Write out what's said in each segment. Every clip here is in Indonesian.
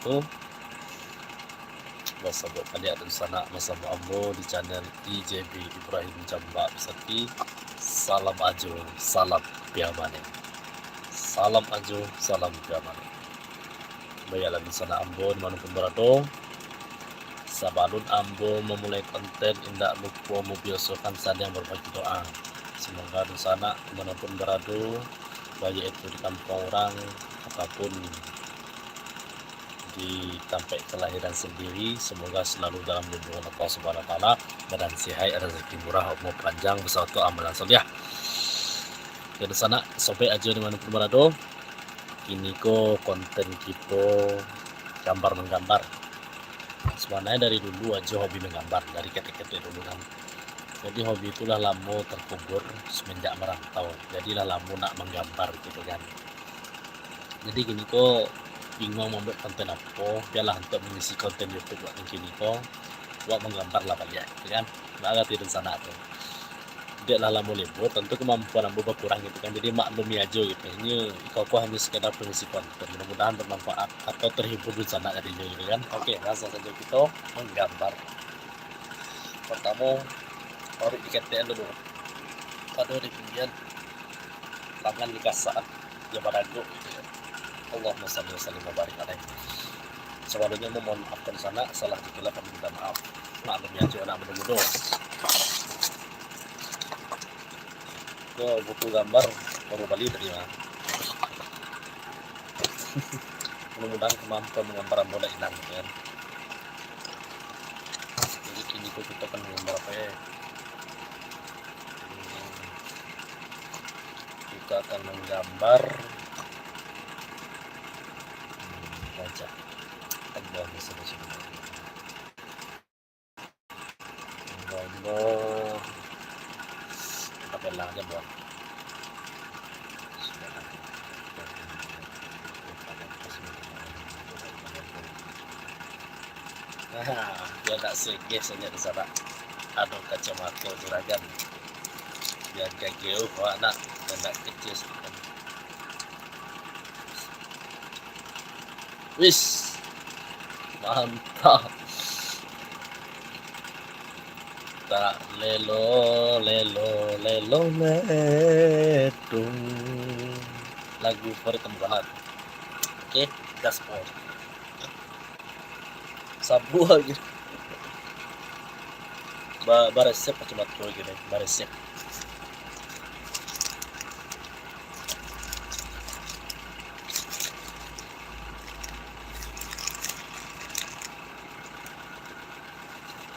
wabarakatuh. Bersama kalian di sana bersama Ambo di channel IJB Ibrahim Jamba Besarki. Salam ajo, salam piamane. Salam ajo, salam piamane. Baiklah di sana Ambo dimanapun berada. Sebelum Ambo memulai konten, indak lupa membiasakan saya yang berbagi doa. Semoga di sana dimanapun berada, baik itu di kampung orang ataupun di tempat kelahiran sendiri, semoga selalu dalam lindungan Allah Subhanahu wa taala, badan sehat, rezeki murah, umur panjang beserta amalan soleh. Di sana sampai aja dimanapun berada, ini ko konten kita gambar menggambar. Sebenarnya dari dulu aja hobi menggambar, dari ketik-ketik dulu kan. Jadi hobi itulah lama terkubur semenjak merantau. Jadilah lama nak menggambar gitu kan. Jadi gini kok bingung mau buat konten apa, biarlah untuk mengisi konten YouTube buat gini kok buat menggambar lah balik gitu kan. Nah tidak sana tuh. Dia lah lama libur, tentu kemampuan ambo berkurang gitu kan. Jadi maklumi aja gitu. Ini kau hanya sekedar pengisi konten. Mudah-mudahan bermanfaat atau terhibur di sana tadinya gitu kan. Oke, langsung saja kita menggambar. Pertama, taruh di KTL dulu. Taruh di pinggiran, tangan di kasar, dia barago gitu kan. Allahumma shalli wa sallim wa barik alaih. Sebelumnya mohon maaf di sana, salah dikira kami minta maaf. Maklumnya aja anak muda-muda. Ke buku gambar baru balik dari mana? Mudah-mudahan kemampuan menggambar mulai hilang kan. Jadi kini kita akan menggambar apa ya? Kita akan menggambar wajah. Allah Allah pakai lah aja buat dia tak segeh saja di sana. Aduh kacamata juragan biar gak jauh anak dan tak kecil. Wis mantap. Tak lelo ledung lagu favorit tembalan. Oke, gaspol sabu lagi baresep cuma tuh gini baresep.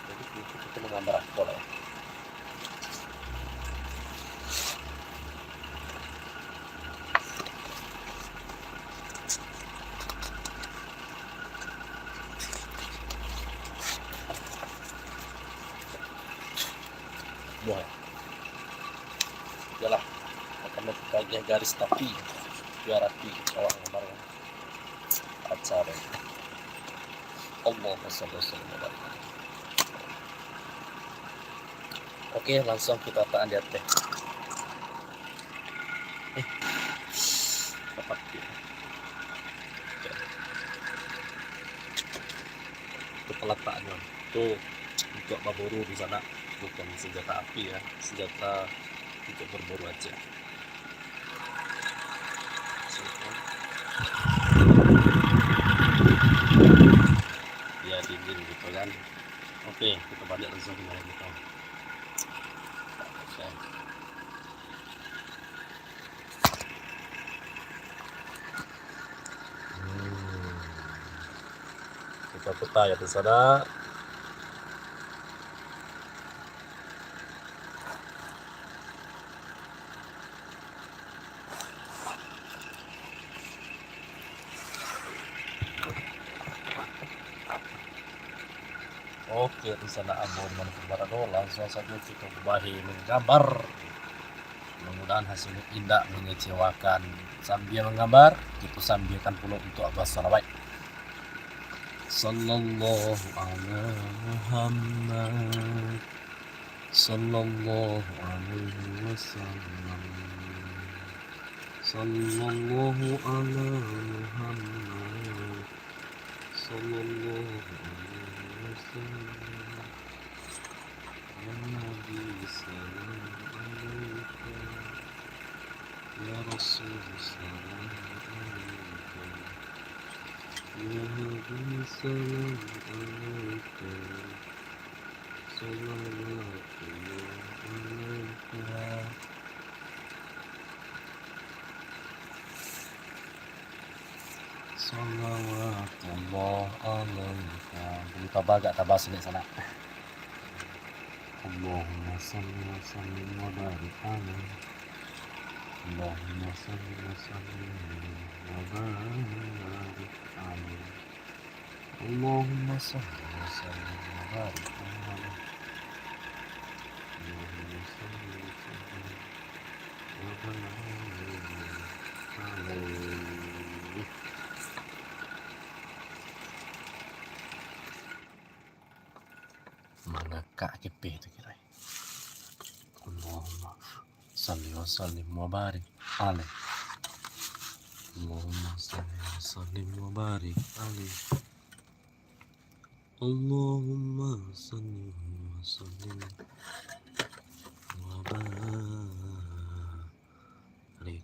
Jadi kita menggambar apa lah ya. Buah yalah akan mempunyai garis tapi biar rapi awak gambarnya acara. Allahumma shalli wa sallim wa barik. Oke, langsung kita tahan di atas. Tepat ya. Itu peletakannya itu untuk berburu di sana, bukan senjata api ya, senjata untuk berburu aja. Ya dingin gitu kan. Oke, kita balik langsung ke mulai kita. Kita putar ya di sana. Oke, di sana Ambon Manfabarado, langsung saja kita bahi menggambar. Mudah-mudahan hasilnya tidak mengecewakan. Sambil menggambar, kita sambilkan pula untuk Abah salawat. Sallallahu alaihi Muhammad, sallallahu alaihi wasallam, sallallahu alaihi Muhammad, sallallahu alaihi wasallam ya nabi salam alaika ya rasul salam alaika ya nabi salam alaika sallallahu alaika salawatullah alaika. Boleh tabah agak tabah sini sana. Allahumma salli wa sallim wa barik alaihi. Allahumma salli wa sallim wa barik alaihi. Allahumma salli wa sallim wa barik alaihi. Allahumma salli wa sallim wa barik alaihi. Mana kak kepe tu kira. Allahumma salli wa sallim wa barik alaihi. Allahumma salli wa sallim wa barik alaihi. Allahumma salli wa sallim wa barik alaihi.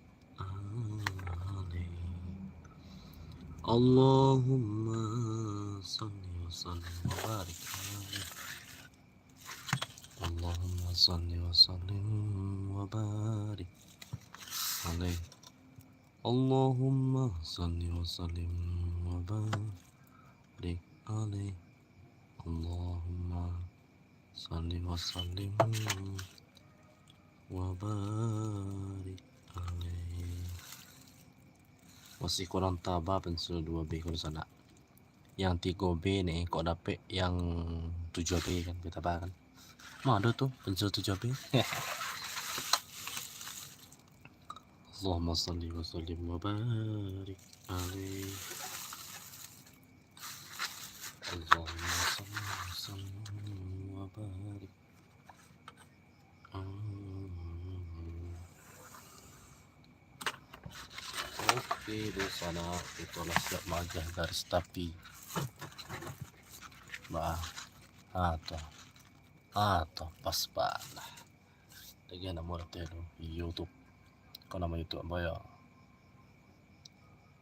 Allahumma salli wa sallim wa barik alaihi. Allahumma salli wa sallim wa barik alaihi. Allahumma salli wa sallim wa barik alaihi. Allahumma salli wa sallim wa barik alaihi. Masih kurang tabah pensil 2B kalau sana. Yang 3B nih kok dapet yang 7B kan kita bahas kan. Mana tuh pensil 7B? Allahumma salli wa sallim wa barik alaihi. Allahumma salli wa sallim wa barik alaihi. Oke, di sana itulah siap majah garis tapi atau pas banget lagi anak murid itu YouTube. Kau nama YouTube apa ya?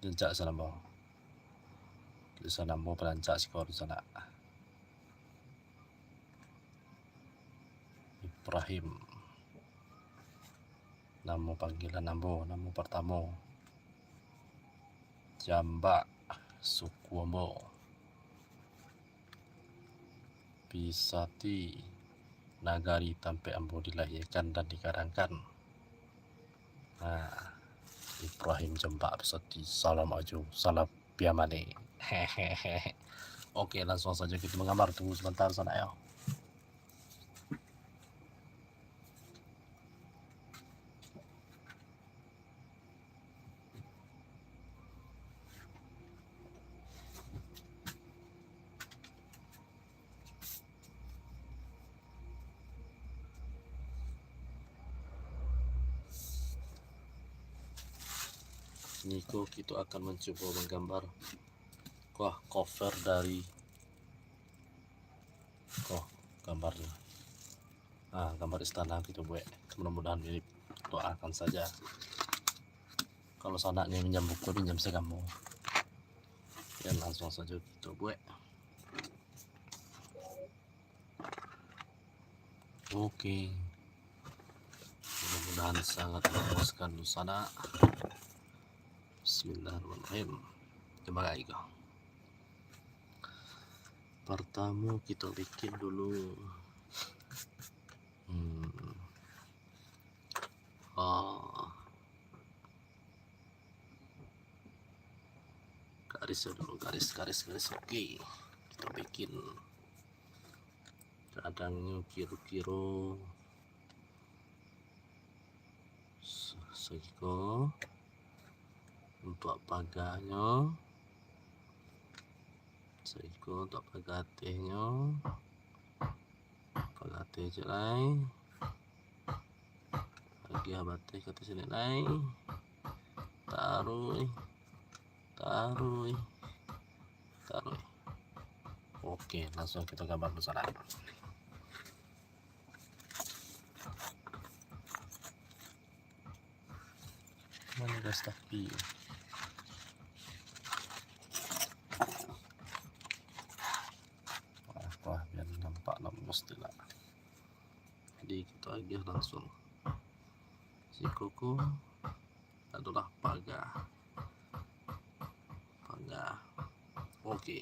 Lancak sana mau. Di sana mau pelancak skor di sana. Ibrahim. Nama panggilan nama pertama. Jambak Sukuomo. Pisati Nagari Tampe Ambo dilahirkan dan dikarangkan. Nah, Ibrahim Jambak Pisati salam aju salam piamane. Hehehe. Oke, langsung saja kita menggambar. Tunggu sebentar sana ya. Niko kita akan mencoba menggambar cover dari gambarnya. Gambar istana kita buat. Mudah-mudahan mirip. Doakan saja. Kalau sana nih pinjam buku pinjam saya kamu. Dan langsung saja kita buat. Oke. Mudah-mudahan sangat memuaskan di sana. Bismillahirrahmanirrahim. Coba lagi kau. Pertama kita bikin dulu garisnya dulu, garis. Oke, kita bikin cadangnya kira-kira segiko. Untuk paganya segiko, untuk pagatenya pagate jelai lagi abate kata sini lai taruh Oke, langsung kita gambar bersama. Mana guys tapi apa biar nampak mestilah. Jadi kita agih langsung. Si kuku adalah pagar. Oke.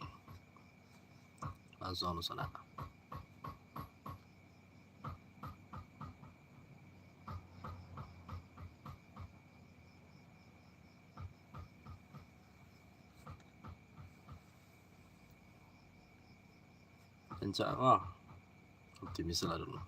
Langsung sana. Kencang optimis lah dulu.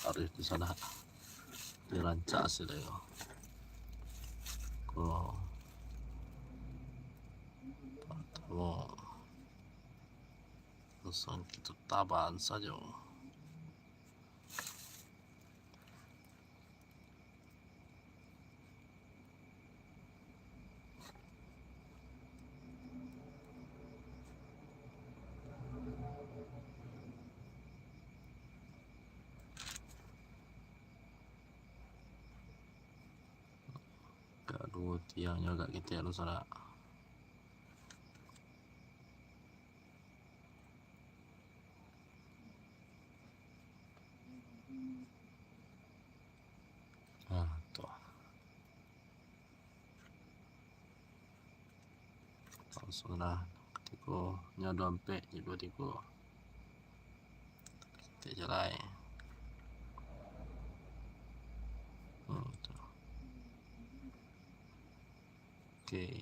Arif di sana dirancak sih deh. Kalau langsung kita taban saja. Dua tiangnya agak kita lu sana. Tuh. Langsung lah ketika nyodo sampai tiba-tiba kita jalan. Tuh. Oke.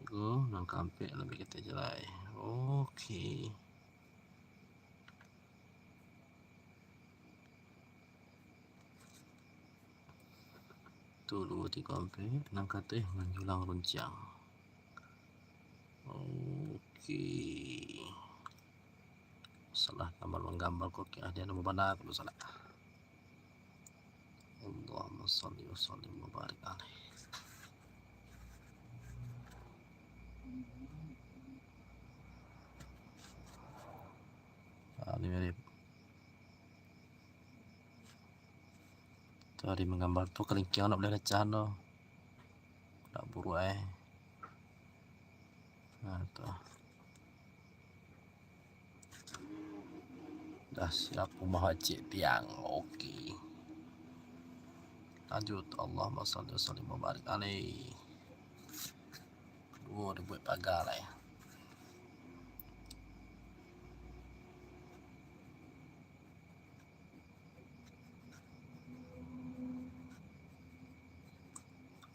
Go nang kampe lebih kita jalan. Oke. Tu dua tiga kampe nang kate menjulang runcang. Oke. Salah gambar menggambar kok ada nama benar kalau salah. Allahumma shalli wa sallim wa barik alaihi. Ini mirip. Tadi menggambar tu kelingking nak boleh lecah no. Tak buru tu. Dah siap rumah cik tiang. Okey. Lanjut. Allahumma shalli wa sallim wa barik alaihi. Dia buat pagar lah ya.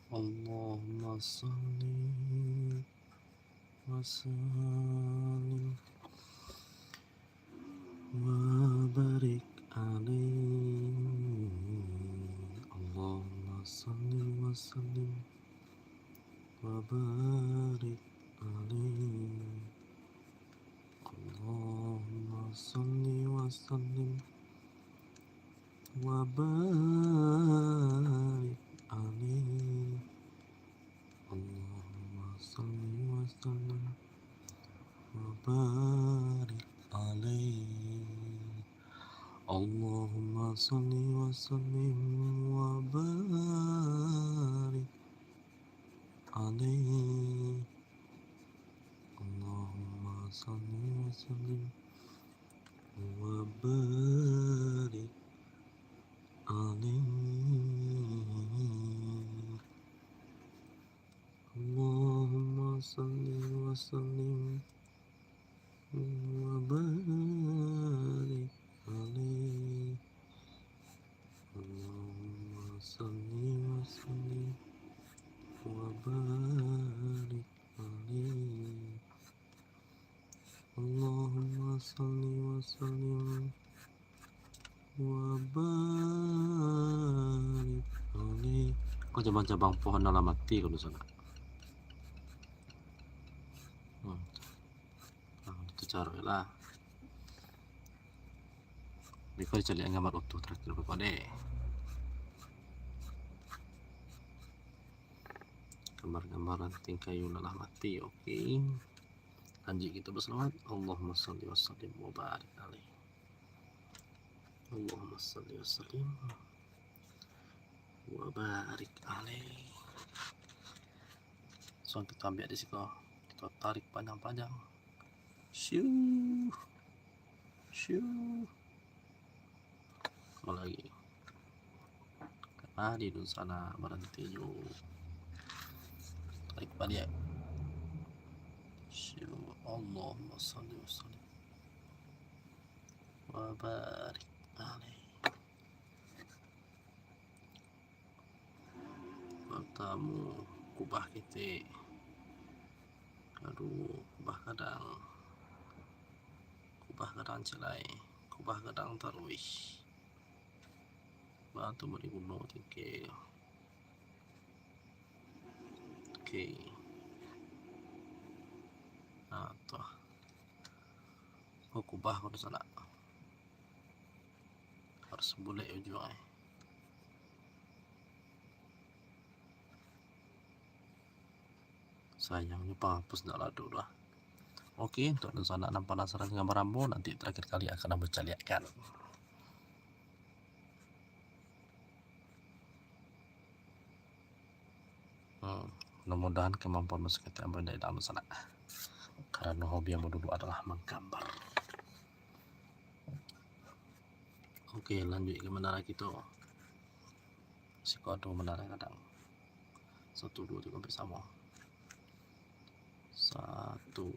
Allahumma salli wa sallim wa barik alaihi. Allahumma salli wa sallim wa barik alaihi. Allahumma salli wa sallim wa barik alaihi. Allahumma salli wa sallim wa barik alaihi. Allahumma salli wa sallim wa barik alaihi. Allahumma salli wa sallim wa barik alaihi. Allahumma salli wa sallim wa barik salli wa sallim wa barik alaihi. Kok cabang-cabang pohon dalam mati kalau sana. Itu cara lah. Biko dicari gambar utuh terakhir Biko deh. Gambar-gambaran tingkah yunalah mati. Oke. Lanjut kita berselawat. Allahumma salli wa sallim wa barik alaihi. Allahumma salli wa sallim wa barik alaihi. So kita ambil di sini, kita tarik panjang-panjang. Shoo. Kalau lagi karena di sana berhenti yuk. Tarik balik. Shoo. Allahumma salli wa sallim wa barik alaihi. Pertama kubah kita. Aduh, kubah kadang celai, kubah kadang tarwih. Batu beri gunung tinggi. Oke. Nah, tuh. Kubah kalau sana. Harus boleh ujungnya. Sayangnya penghapus dah ladu lah. Oke, untuk sana nampak penasaran gambar rambu, nanti terakhir kali akan aku lihatkan. Mudah-mudahan kemampuan musik kita yang berada di dalam sana. Karena hobi yang dulu adalah menggambar. Oke, lanjut ke menara kita. Sikodo menara kadang 1, 2, 3 sampai sama. 1 2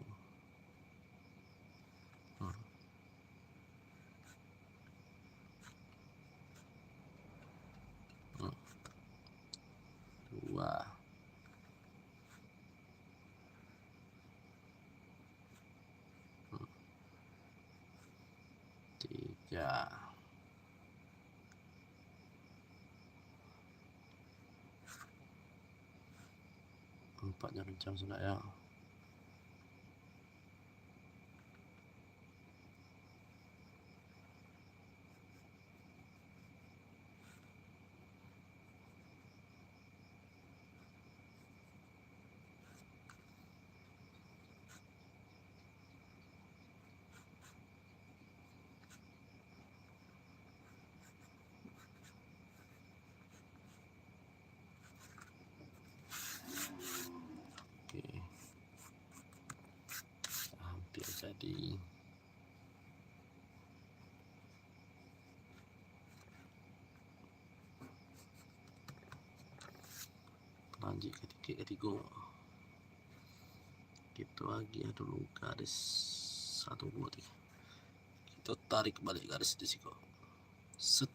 3 4 jalan jam sudah ya. Oke. Hampir jadi. Lanjut ketiga. Kita lagi dulu garis 1, 2, 3. Kita tarik balik garis di sini. Set.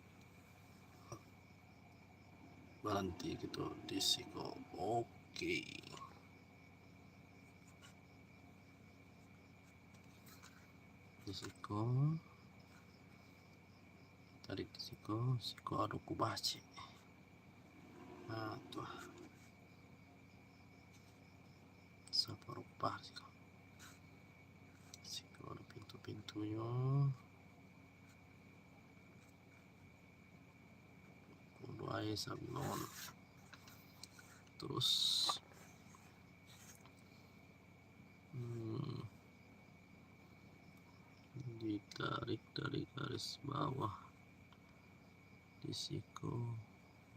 Berhenti gitu di sini. Oke. Di sini. Tarik di sini ada kubah cik. Nah tuh. Siapa rupah sih? Sini ada pintu-pintunya. Kudu air sablon. Terus ditarik dari garis bawah di siku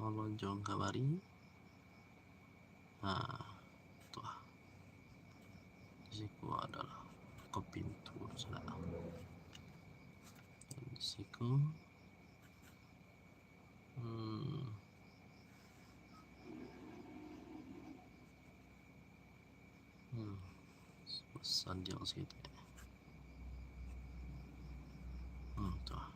melonjong kabari. Nah tuh di siku adalah ke pintu sana. Di siku sanjang segitu ya. Tuh.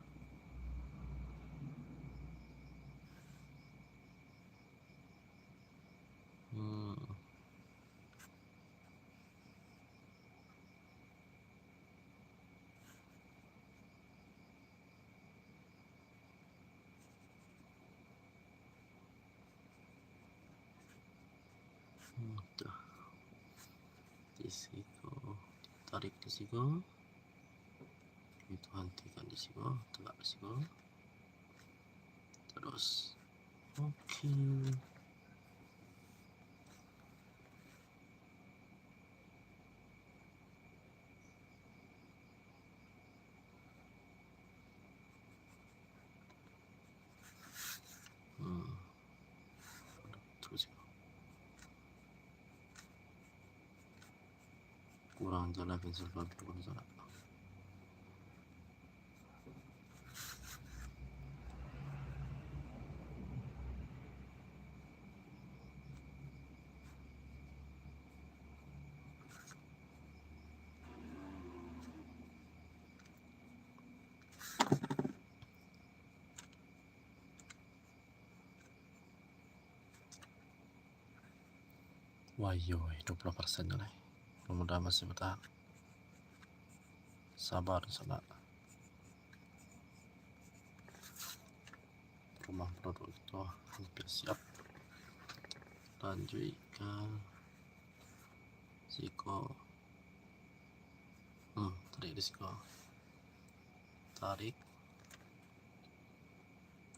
Tuh, di siku, tarik di siku, itu hentikan di siku, tegak di siku, terus oke. Terus kurang jalan pencil babi kurang jalan. Wayo, 20% nih. Mudah-mudahan masih bertahan. Sabar sana. Rumah produk itu hampir siap. Lanjutkan siko. Tarik di siko. Tarik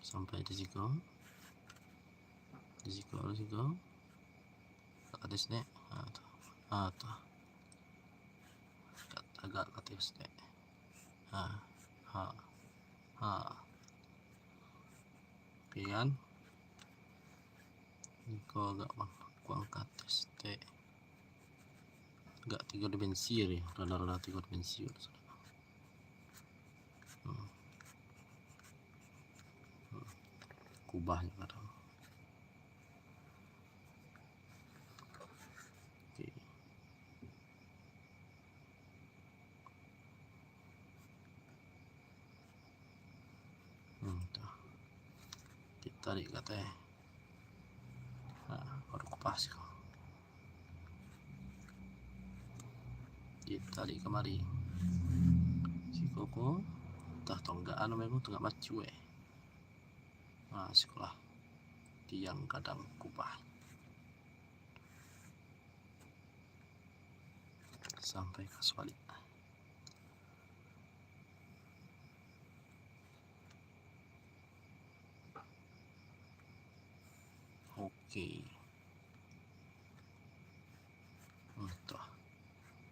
sampai di siko. Di siko. Atas nih. Tuh. Agak atas nih. Pian. Niko agak kuang atas nih. Agak 3 dimensi ya, rada-rada 3 dimensi. Kubahnya kadang. Oke. Tuh. Ditarik katanya. Baru kupas kok. Ditarik kemari. Si koko entah tonggaan memang tengah macu sekolah tiang kadang kubah sampai ke balik. Oke. Tuh.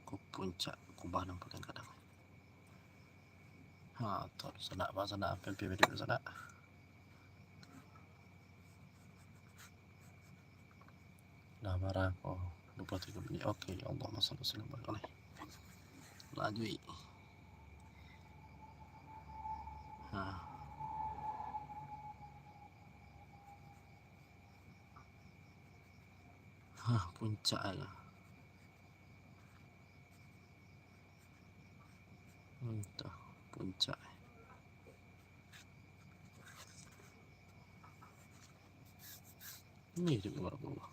Ku puncak kubah nampak kadang. Terus sana PMP di sana. Nah, marah kok 23 menit. Oke, Allahumma shalli wa sallim. Lanjut. Puncak ya. Tuh, puncak. Ini juga bawah.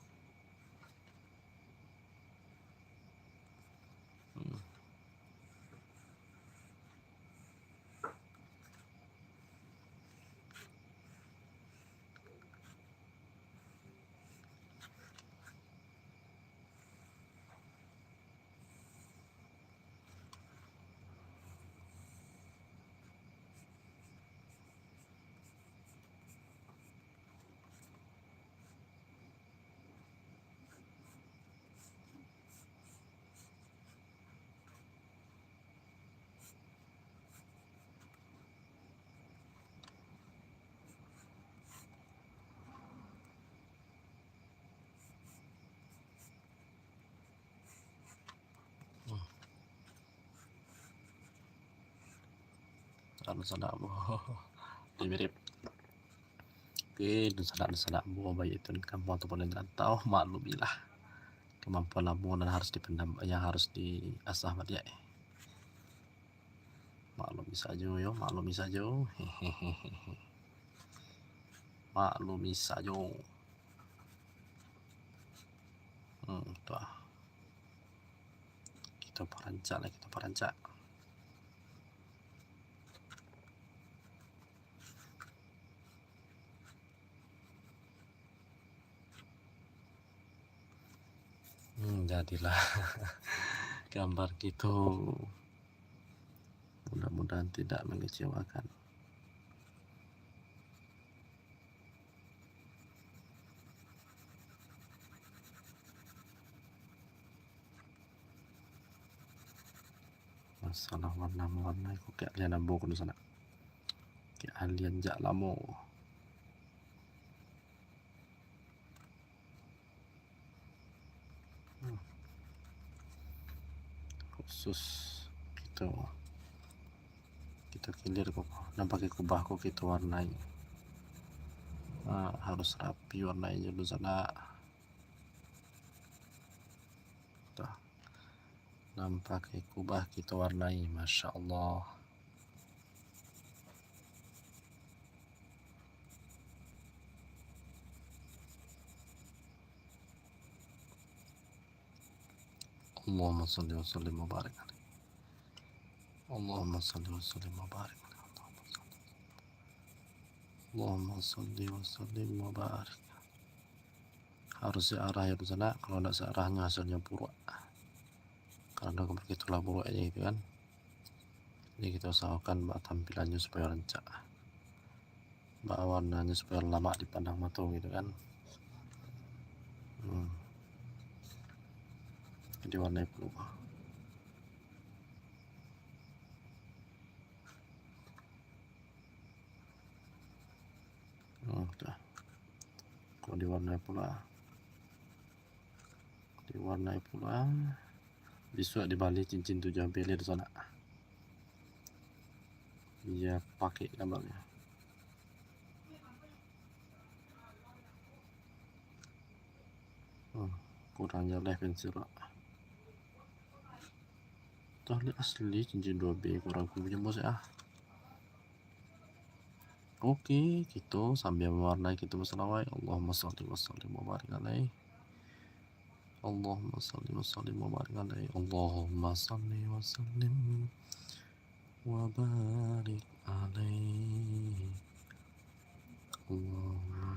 Sana mirip. Oke, sana buah bayi itu kampung ataupun yang tahu maklumilah kemampuan lambung dan harus dipendam, yang harus diasah dia. Maklumi saja yo, maklumi saja. Maklumi saja. Tuh. Kita perancak. jadilah gambar gitu. Mudah-mudahan tidak mengecewakan. Masalah warna kok kayak alien abo ko sana. Kayak alien jak lamo. Khusus gitu. Kita kilir kok. Dan pakai kubah kok kita warnai. Harus rapi warnanya dulu sana. Tuh. Dan pakai kubah kita warnai, masya Allah. Allahumma salli wa sallim wa barik alaihi. Allahumma salli wa sallim wa barik alaihi. Allahumma salli wa sallim wa barik. Harus searah ya di sana, kalau tidak searahnya hasilnya buruk. Karena begitulah buruknya gitu kan. Jadi kita usahakan tampilannya supaya rancak, warnanya supaya lama dipandang mata gitu kan. Jadi warnanya perlu. Udah. Kalau diwarnai pula, besok di Bali cincin 7 ampere di sana. Dia pakai gambarnya. Kurang jelas pensil lah. Tali asli cincin 2B kurang punya bos ya. Oke, gitu sambil mewarnai kita berselawat. Allahumma sholli wa sallim wa barik alaihi. Allahumma sholli wa sallim wa barik alaihi. Allahumma sholli wa sallim wa barik alaihi. Allahumma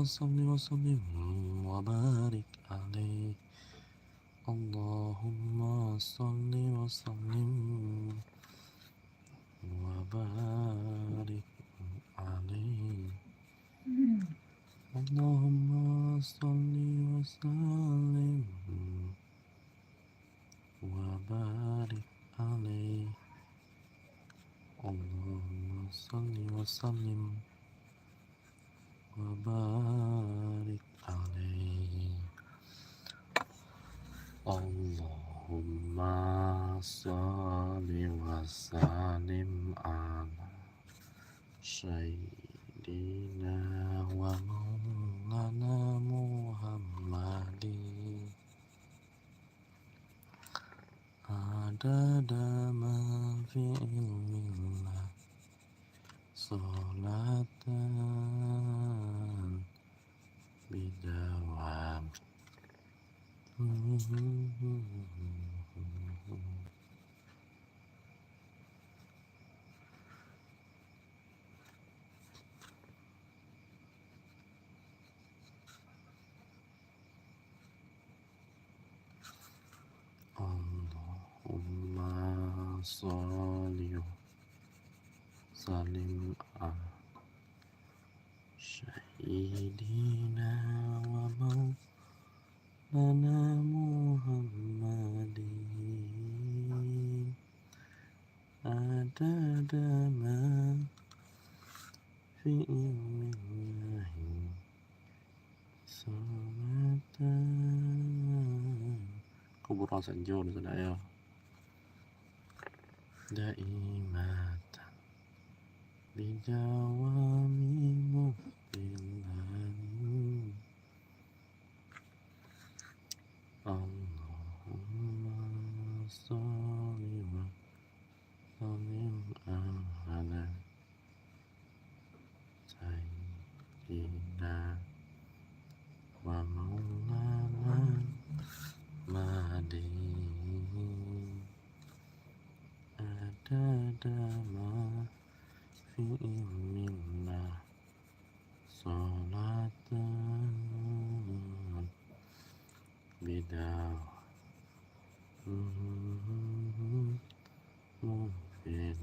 sholli wa sallim wa barik alaihi. Allahumma sholli wa sallim wa barik alaihi. Allahumma sholli wa sallim wa barik alaihi. Allahumma sholli wa sallim wa barik alaihi. Allahumma sholli wa sallim wa barik alaihi. Allahumma sholli wa sallim ala sayyidina wa maulana Muhammadin adada ma fi ilmillah salatan bidawam. Allahumma sholli wa sallim ala sayyidina wa maulana Muhammadin adada ma fi ilmillahi salatan. Kuburan Sanjo di sana ya. Daimatan bidawami mubilan. Allahumma sholli wa sallim ala sayyidina wa maulana Muhammadin adada ma fi ilmillah bidau mungkin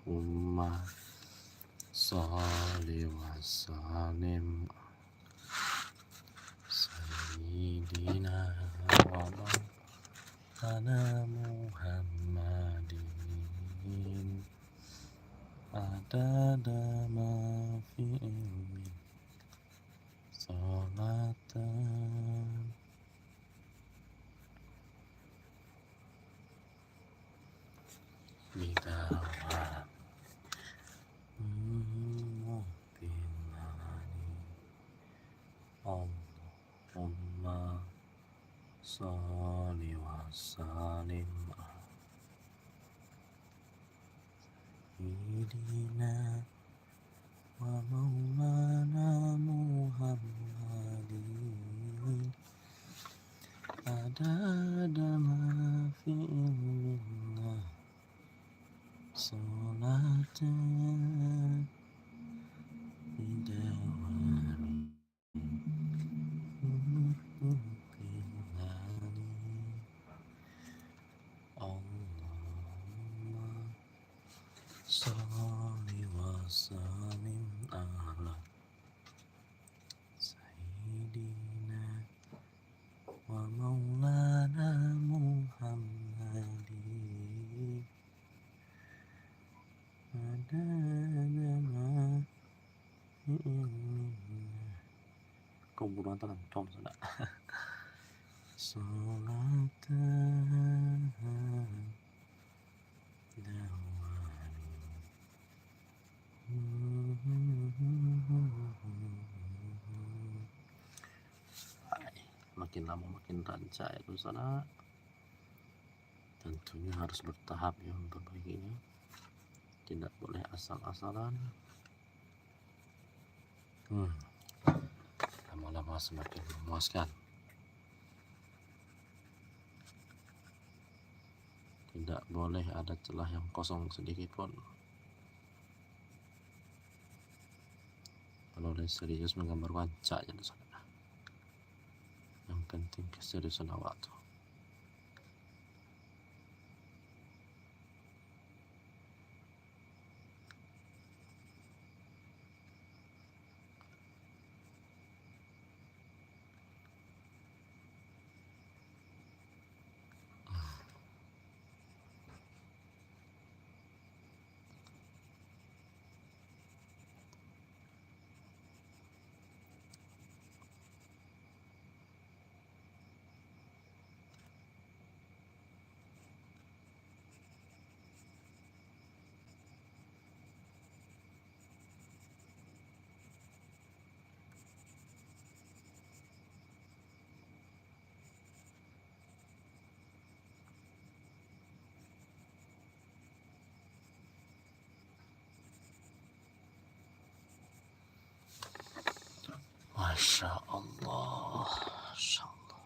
Allahumma sholli wa sallim sayyidina wa maulana Muhammadin adada ma fi ilmi salatan bidawam mu'minani Allahumma sholli wa sallim sayyidina wa maulana Muhammadin adada ma fi ilmillah salatan bidawami mu'minani Allahumma sholli wa sallim ala sayyidina wa maulana Muhammadin adada ma fi ilmillah kau buruan tangan tom sudah salatan makin lama makin rancak itu sana tentunya harus bertahap ya memperbaikinya, tidak boleh asal-asalan. Lama-lama semakin memuaskan, tidak boleh ada celah yang kosong sedikit pun. Kalau udah serius menggambar wajah ya sana. Yang penting keseriusan awak tuh. Masya Allah, Masya Allah.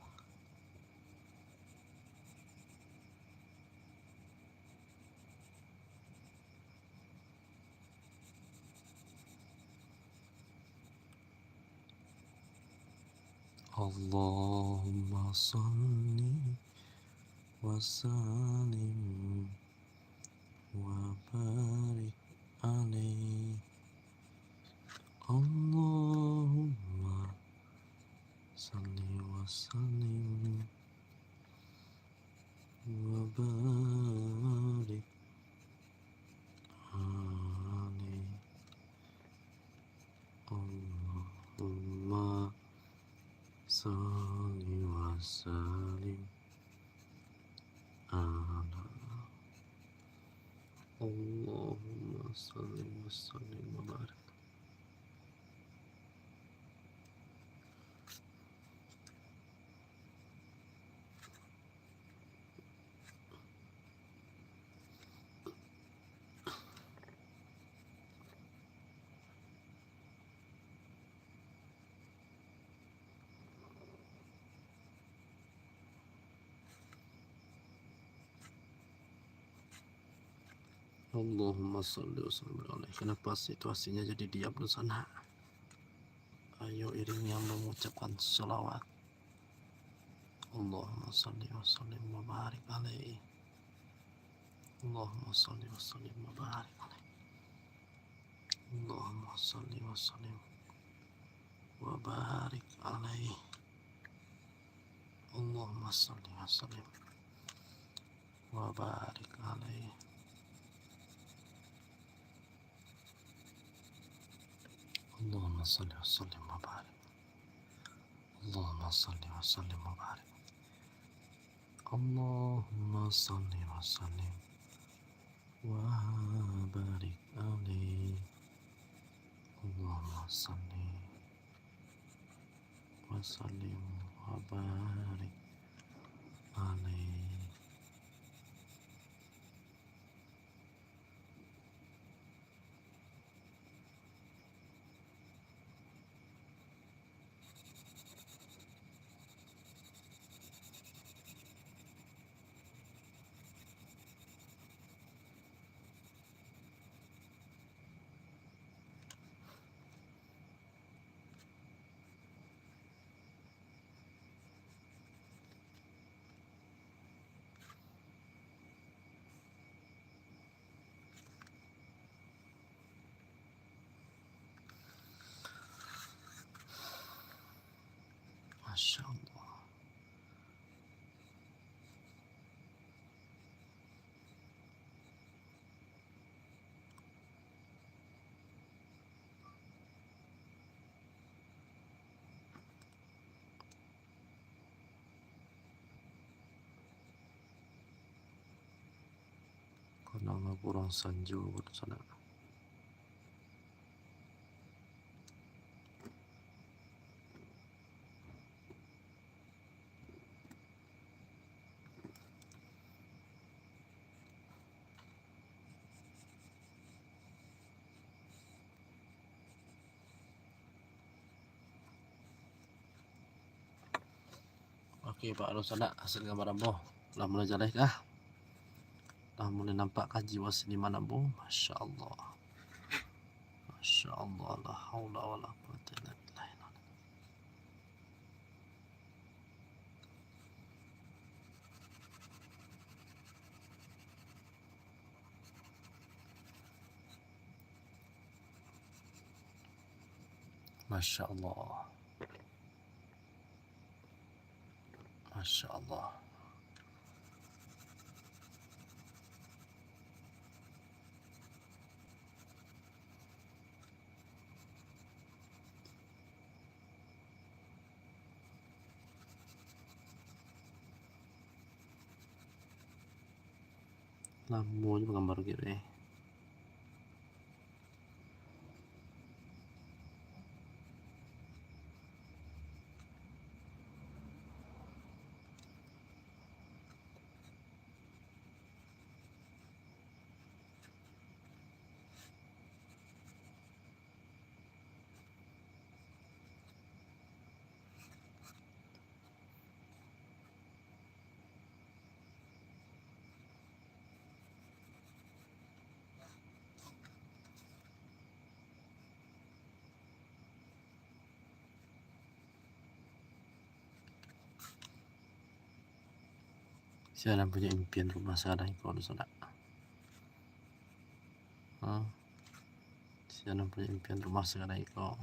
Allahumma salli wa sallim wa barik alaihi. Allahumma salli wa sallim wa barik alaihi. Allahumma salli wa sallim ala Allahumma salli wa sallim wa barik. Allahumma sholli wa sallim alaihi. Kenapa situasinya jadi diam di sana? Ayo iringi yang mengucapkan salawat. Allahumma salli wa sallim wa barik alaihi. Allahumma salli wa sallim wa barik alaihi. Allahumma salli wa sallim wa barik alaihi. Allahumma salli wa sallim wa barik alaihi. Allahumma salli wa sallim wa barik. Allahumma salli wa sallim wa barik. Allahumma salli wa sallim wa barik alaihi. Allahumma salli wa sallim wa barik alaihi. Masya Allah. Karena kurang sanju sana. Oke Pak Rusana, hasil gambar ambo lah mulai jaleh kah? Lah mulai nampak kah jiwa seniman ambo? Masya Allah. Masya Allah, la haula wa la quwwata illa billah. Masya Allah. Masya Allah. Lampu juga gambar gitu ya. Saya punya impian rumah sekarang kalau sana. Saya punya impian rumah sekarang kalau.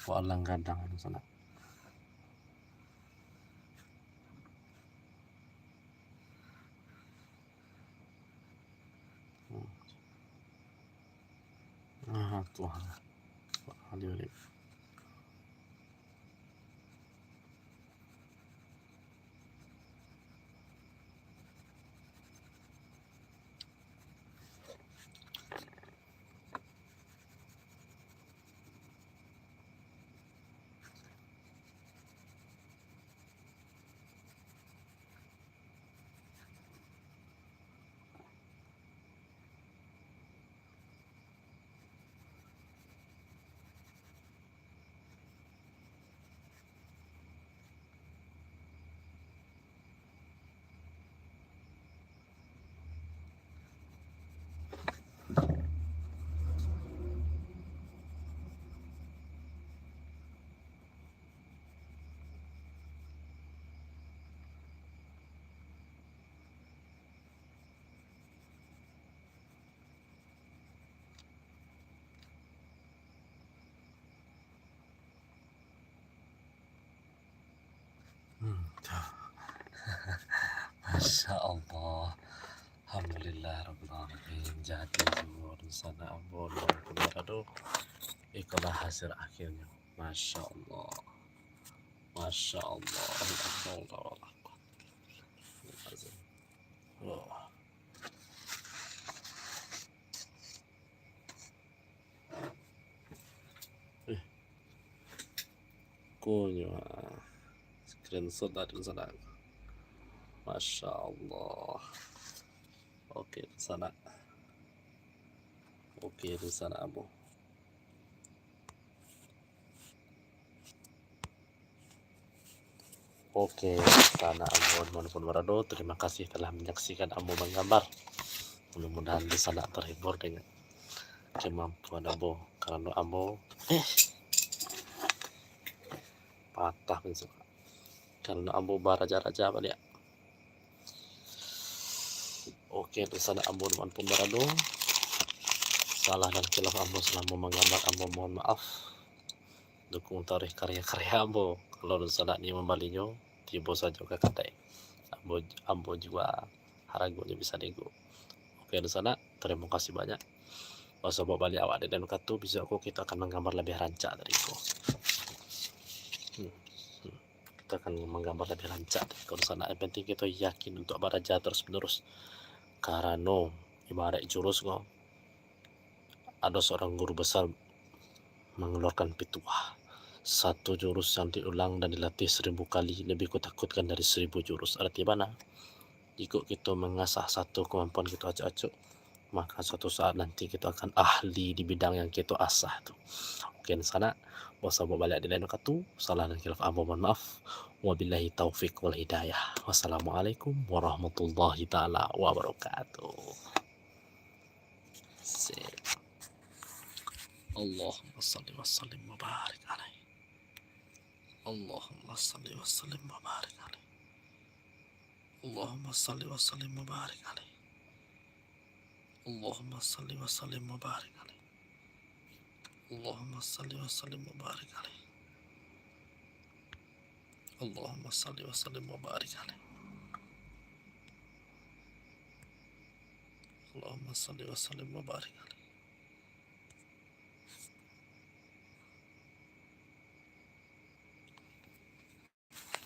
Alang gadang di sana. Tuhan. Adik-adik. Bismillahirrahmanirrahim. Jadi sana ambon aduh itulah hasil akhirnya. Masya Allah, Masya Allah. Oh. Kunya screenshot dari sana. Masya Allah. Oke sana. Oke di sana abu. Oke, sana Ambon maupun Manado, terima kasih telah menyaksikan Ambo menggambar. Mudah-mudahan di sana terhibur dengan kemampuan Ambo. Karena Ambo patah mensuka. Karena Ambo baraja-raja balik. Oke, di sana Ambo maupun Manado. Salah dan khilaf Ambo selama menggambar Ambo mohon maaf. Dukung tarikh karya-karya Ambo. Kalau di sana ini membalinya, tiba saja ke katai. Ambo juga haragonya bisa nego. Oke di sana terima kasih banyak. Sobat balik awak dan katu bisa aku kita akan menggambar lebih rancak dari itu. Kita akan menggambar lebih rancak dari itu. Sana yang penting kita yakin untuk baraja terus menerus. Karena ibarat jurus kok ada seorang guru besar mengeluarkan petuah. Satu jurus yang diulang dan dilatih 1000 kali lebih kutakutkan dari 1000 jurus. Arti mana? Jika kita mengasah satu kemampuan kita acak-acak, maka suatu saat nanti kita akan ahli di bidang yang kita asah tuh. Oke di sana wassalamu balik di lain waktu. Salah dan khilaf Ambo mohon maaf. Wabillahi taufik wal hidayah. Wassalamualaikum warahmatullahi taala wabarakatuh. Sip. Allahumma salli wa sallim wa barik alaihi. Allahumma salli wa sallim wa barik alaihi. Allahumma salli wa sallim wa barik alaihi. Allahumma salli wa sallim wa barik alaihi. Allahumma salli wa sallim wa barik alaihi. Allahumma salli wa sallim wa barik alaihi. Allahumma salli wa sallim wa barik alaihi.